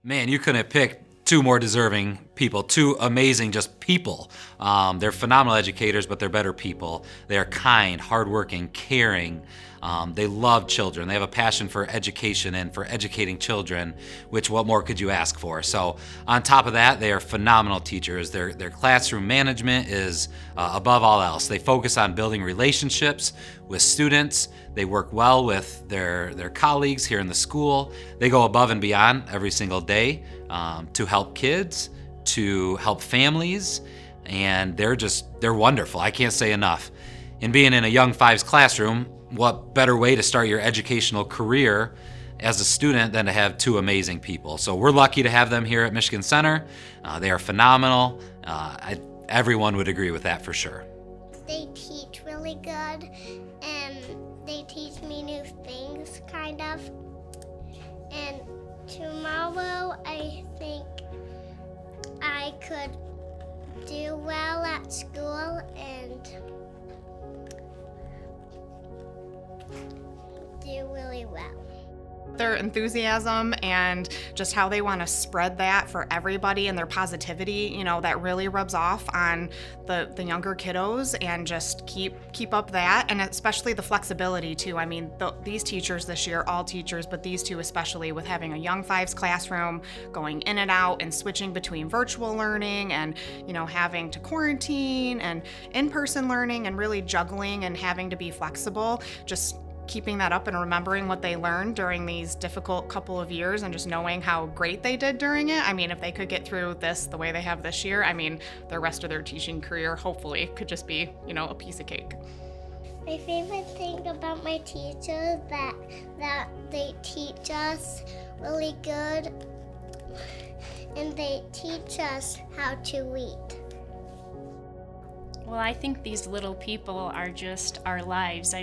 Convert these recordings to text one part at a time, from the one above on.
Man, you couldn't pick two more deserving people, two amazing just people. They're phenomenal educators, but they're better people. They are kind, hardworking, caring. They love children. They have a passion for education and for educating children, which what more could you ask for? So on top of that, they are phenomenal teachers. Their classroom management is above all else. They focus on building relationships with students. They work well with their colleagues here in the school. They go above and beyond every single day to help kids, to help families, and they're wonderful. I can't say enough. And being in a young fives classroom, what better way to start your educational career as a student than to have two amazing people? So we're lucky to have them here at Michigan Center. They are phenomenal. Everyone would agree with that for sure. They teach really good, and they teach me new things, kind of. And tomorrow, I think I could do well at school and do really well. Their enthusiasm and just how they want to spread that for everybody and their positivity, that really rubs off on the younger kiddos, and just keep up that, and especially the flexibility too. I mean, these teachers this year, all teachers, but these two especially, with having a young fives classroom, going in and out and switching between virtual learning and, having to quarantine and in-person learning, and really juggling and having to be flexible, just keeping that up and remembering what they learned during these difficult couple of years, and just knowing how great they did during it. I mean, if they could get through this the way they have this year, the rest of their teaching career hopefully could just be, a piece of cake. My favorite thing about my teachers that they teach us really good, and they teach us how to read. Well, I think these little people are just our lives.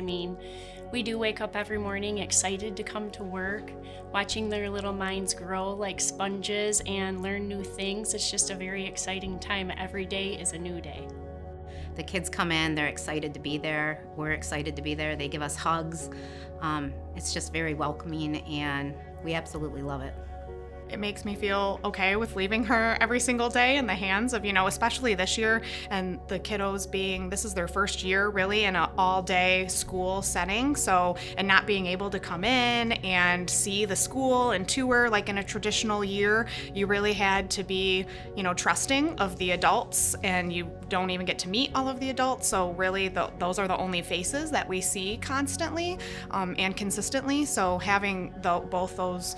We do wake up every morning excited to come to work, watching their little minds grow like sponges and learn new things. It's just a very exciting time. Every day is a new day. The kids come in, they're excited to be there. We're excited to be there. They give us hugs. It's just very welcoming, and we absolutely love it. It makes me feel okay with leaving her every single day in the hands of, especially this year, and the kiddos this is their first year really in an all-day school setting. So, and not being able to come in and see the school and tour like in a traditional year, you really had to be, trusting of the adults, and you don't even get to meet all of the adults. So really those are the only faces that we see constantly and consistently. So having both those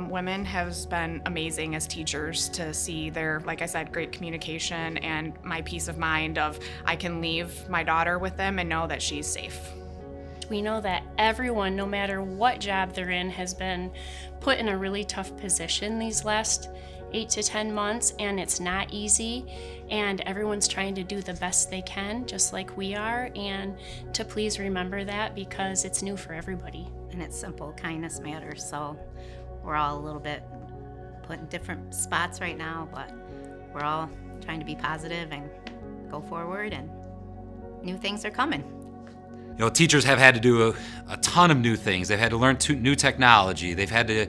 women has been amazing as teachers, to see their, like I said, great communication, and my peace of mind of I can leave my daughter with them and know that she's safe. We know that everyone, no matter what job they're in, has been put in a really tough position these last 8 to 10 months, and it's not easy, and everyone's trying to do the best they can, just like we are, and to please remember that, because it's new for everybody. And it's simple. Kindness matters. So we're all a little bit put in different spots right now, but we're all trying to be positive and go forward, and new things are coming. Teachers have had to do a ton of new things. They've had to learn new technology. They've had to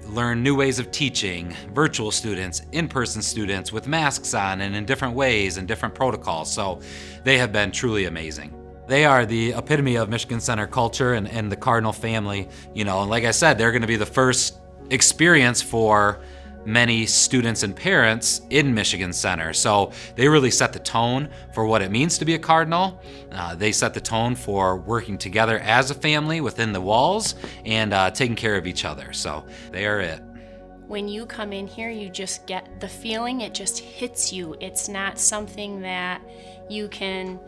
learn new ways of teaching, virtual students, in-person students with masks on and in different ways and different protocols. So they have been truly amazing. They are the epitome of Michigan Center culture and the Cardinal family. And like I said, they're going to be the first experience for many students and parents in Michigan Center. So they really set the tone for what it means to be a Cardinal. They set the tone for working together as a family within the walls and taking care of each other. So they are it. When you come in here, you just get the feeling, it just hits you. It's not something that you can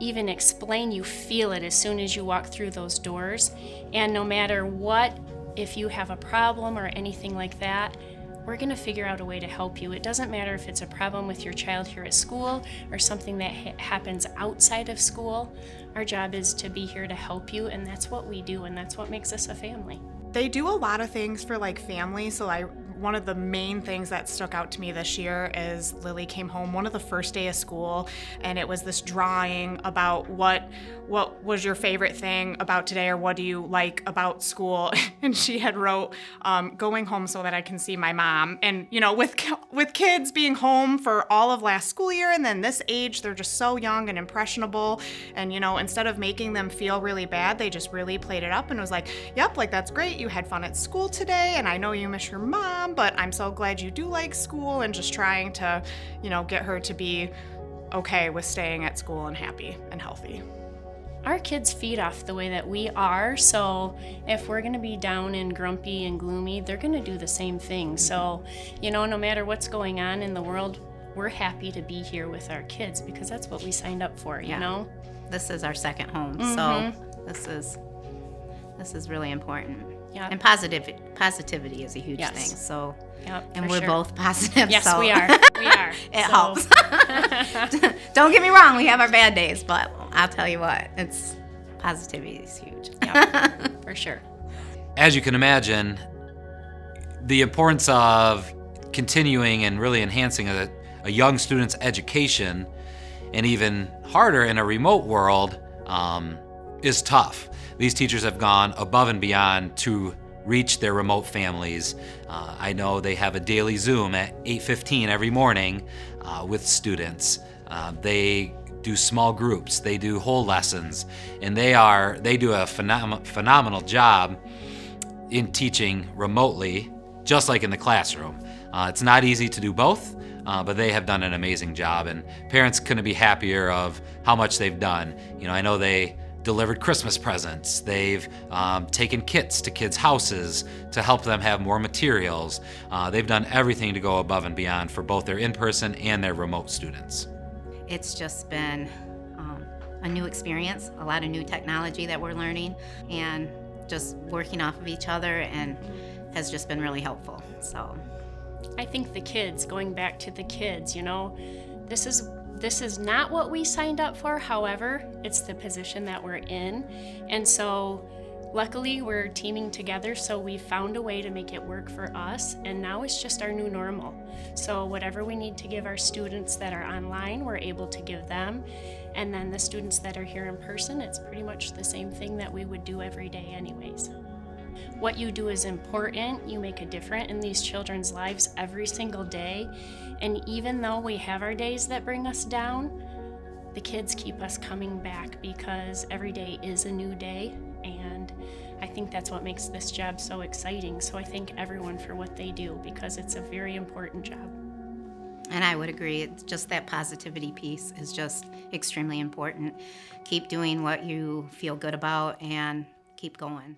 even explain. You feel it as soon as you walk through those doors. And no matter what, if you have a problem or anything like that, we're going to figure out a way to help you. It doesn't matter if it's a problem with your child here at school or something that happens outside of school. Our job is to be here to help you, and that's what we do, and that's what makes us a family. They do a lot of things for like family. So one of the main things that stuck out to me this year is Lily came home one of the first day of school, and it was this drawing about what was your favorite thing about today, or what do you like about school? And she had wrote, going home so that I can see my mom. And with kids being home for all of last school year and then this age, they're just so young and impressionable. And instead of making them feel really bad, they just really played it up and was like, yep, like that's great. You had fun at school today, and I know you miss your mom, but I'm so glad you do like school, and just trying to, get her to be okay with staying at school and happy and healthy. Our kids feed off the way that we are, so if we're going to be down and grumpy and gloomy, they're going to do the same thing. So, no matter what's going on in the world, we're happy to be here with our kids because that's what we signed up for, you know? This is our second home, so this is really important. Yeah. And positivity is a huge thing. So, and we're both positive. Yes, so we are. We are. It helps. Don't get me wrong, we have our bad days, but I'll tell you what, positivity is huge. Yeah, for sure. As you can imagine, the importance of continuing and really enhancing a young student's education, and even harder in a remote world, is tough. These teachers have gone above and beyond to reach their remote families. I know they have a daily Zoom at 8:15 every morning with students. They do small groups, they do whole lessons, and they do a phenomenal job in teaching remotely, just like in the classroom. It's not easy to do both, but they have done an amazing job, and parents couldn't be happier of how much they've done. I know they delivered Christmas presents. They've taken kits to kids' houses to help them have more materials. They've done everything to go above and beyond for both their in-person and their remote students. It's just been a new experience, a lot of new technology that we're learning, and just working off of each other, and has just been really helpful. So I think the kids, going back to the kids, this is not what we signed up for. However, it's the position that we're in. And so luckily we're teaming together, so we found a way to make it work for us, and now it's just our new normal. So whatever we need to give our students that are online, we're able to give them. And then the students that are here in person, it's pretty much the same thing that we would do every day anyways. What you do is important. You make a difference in these children's lives every single day. And even though we have our days that bring us down, the kids keep us coming back because every day is a new day. And I think that's what makes this job so exciting. So I thank everyone for what they do because it's a very important job. And I would agree, it's just that positivity piece is just extremely important. Keep doing what you feel good about and keep going.